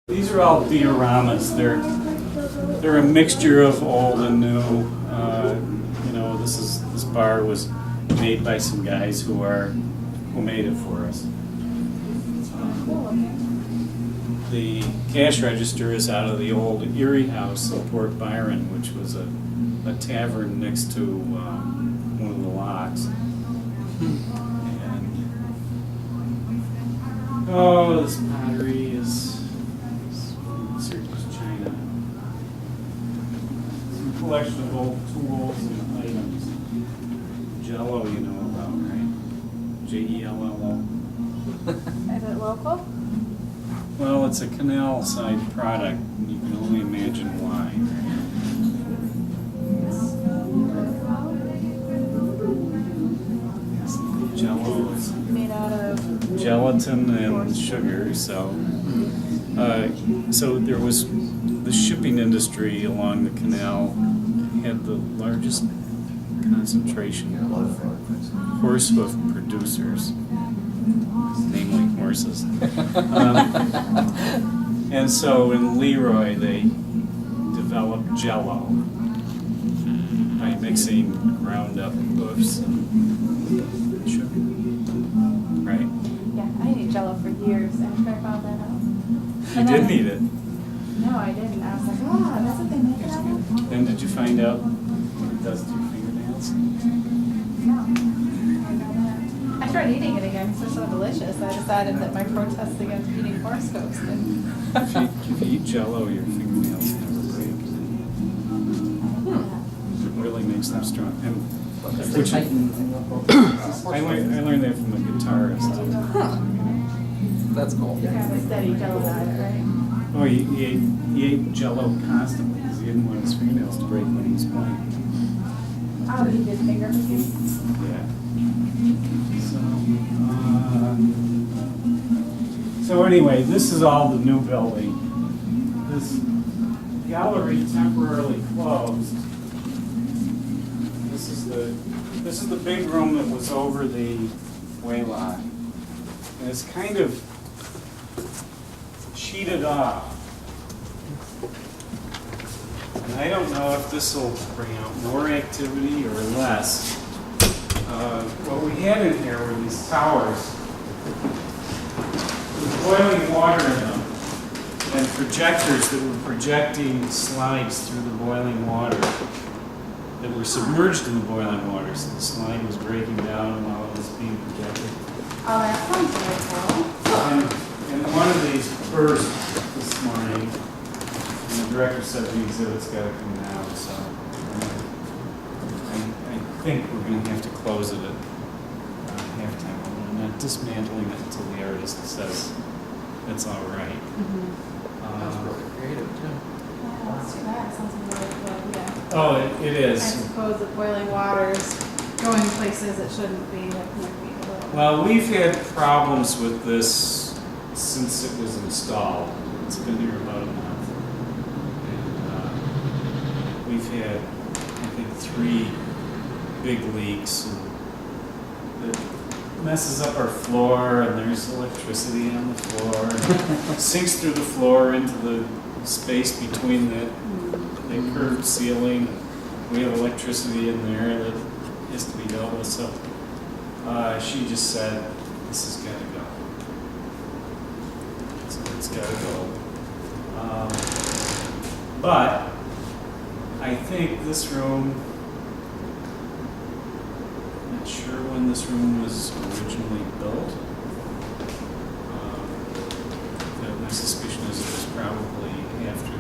These are all dioramas. They're a mixture of old and new. You know, this bar was made by some guys who made it for us. The cash register is out of the old Erie House in Port Byron, which was a tavern next to one of the locks. And oh, this pottery is China. Some collection of old tools and items. Jello, you know about, right? Jello. Is it local? Well, it's a canal side product. You can only imagine why. Jello is Made out of gelatin and sugar, so there was the shipping industry along the canal had the largest concentration of horsehoof producers, namely horses. And so in Leroy they developed Jello by mixing ground up hoofs and sugar. Right? yeah, I ate Jello for years after I found that out. You didn't eat it. No, I didn't. I was like, oh, that's what they make it out of? Then did you find out what it does to your fingernails? No. I know that. I tried eating it again because it's so delicious. I decided that my protest against eating horoscopes didn't. If you eat Jello, your fingernails never break. It really makes them strong. And which I learned that from a guitarist. That's cool. You have a steady Jello diet, right? Oh, he ate Jello constantly because he didn't want his fingernails to break when he was playing. Oh, but he did finger cookies? Yeah. So anyway, this is all the new building. This gallery temporarily closed. This is the big room that was over the Waylock. And it's kind of cheated off. And I don't know if this will bring out more activity or less. What we had in here were these towers with boiling water in them and projectors that were projecting slides through the boiling water that were submerged in the boiling water, so the slide was breaking down while it was being projected. Oh, that sounds really cool. And one of these burst this morning, and the director said the exhibit's got to come down, so I think we're going to have to close it at halftime. I'm not dismantling it until the artist says it's all right. That's really creative too. Yeah, let's do that. Sounds like a really cool idea. Oh, it I is. suppose that boiling water's going places it shouldn't be, that might be a little. Well, we've had problems with this since it was installed. It's been here about a month. And we've had, I think, 3 big leaks. And it messes up our floor, and there's electricity on the floor. And it sinks through the floor into the space between the curved ceiling. We have electricity in there that has to be dealt with. So she just said, this has got to go. So it's got to go. But I think this room, I'm not sure when this room was originally built. My suspicion is it was probably after,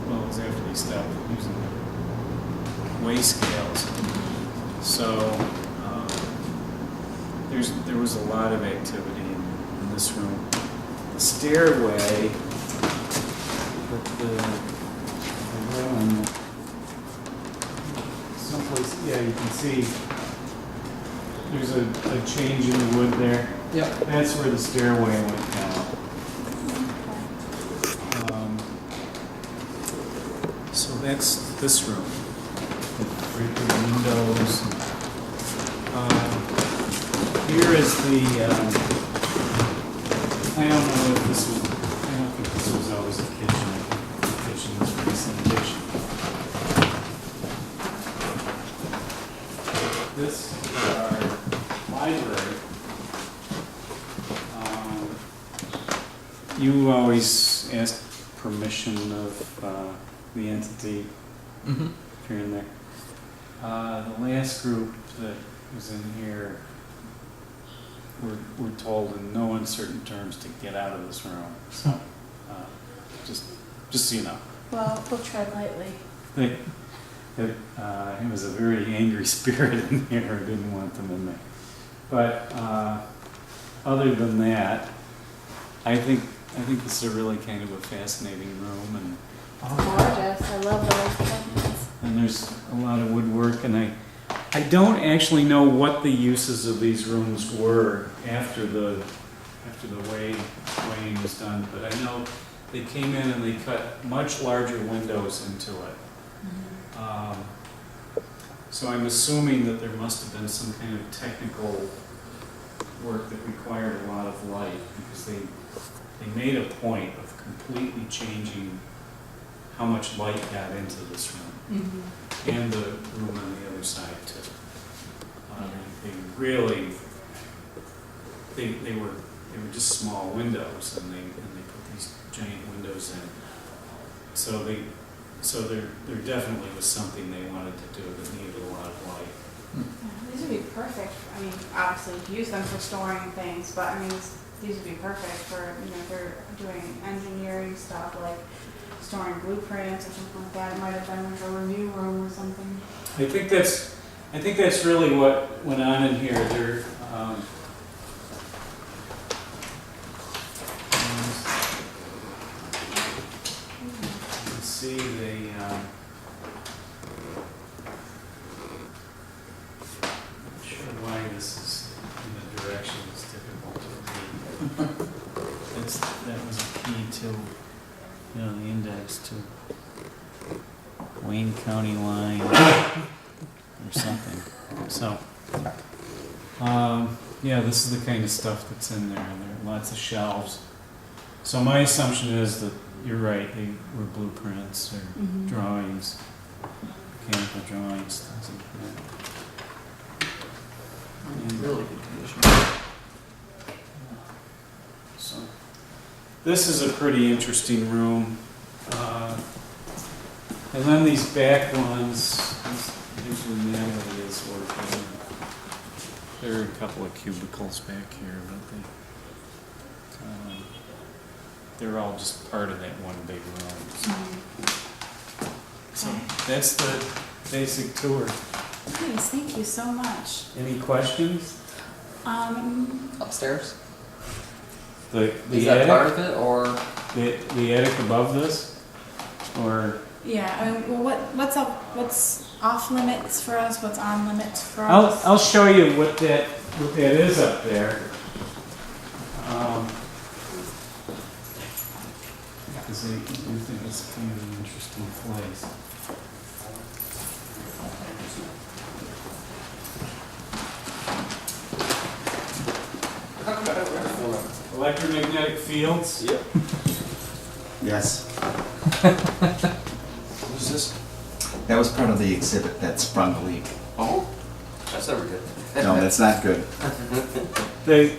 well, it was after they stopped using the weigh scales. So there was a lot of activity in this room. The stairway, but the room, someplace, yeah, you can see there's a change in the wood there. Yep. That's where the stairway went down. So that's this room. Great big windows. Here is the, I don't know if this was, I don't think this was always the You always ask permission of the entity Mm-hmm. if you're in there. The last group that was in here were told in no uncertain terms to get out of this room. So, just so you know. Well, we'll tread lightly. It was a very angry spirit in here. I didn't want them in there. But other than that, I think this is a really kind of a fascinating room, and Gorgeous. I love those cabinets. there's a lot of woodwork, and I don't actually know what the uses of these rooms were after the weighing was done, but I know they came in and they cut much larger windows into it. So I'm assuming that there must have been some kind of technical work that required a lot of light, because they made a point of completely changing how much light got into this room, and the room on the other side too. They really, they were just small windows, and they put these giant windows in. So there definitely was something they wanted to do that needed a lot of light. These would be perfect. I mean, obviously use them for storing things, but I mean, these would be perfect for, you know, if they're doing engineering stuff like storing blueprints or something like that. It might have been like a review room or something. I think that's really what went on in here. There, you can see they. Not sure why this is in the direction it's difficult to read. That was a key to, you know, the index to Wayne County line or something. So, yeah, this is the kind of stuff that's in there. There are lots of shelves. So my assumption is that you're right, they were blueprints or drawings, mechanical drawings, things like that. And, Really good condition. so, this is a pretty interesting room. And then these back ones, usually Natalie is working. There are a couple of cubicles back here, but they're all just part of that one big room. So that's the basic tour. Nice, thank you so much. Any questions? Upstairs? The Is that part attic? of it, or? The attic above this? Or? Yeah, I mean, well, what's off limits for us? What's on limits for us? I'll show you what that is up there. Because I do think it's kind of an interesting place. Electromagnetic fields. Yep. Yes, Who's this? that was part of the exhibit that sprung a leak. Oh, that's never good. No, that's not good. The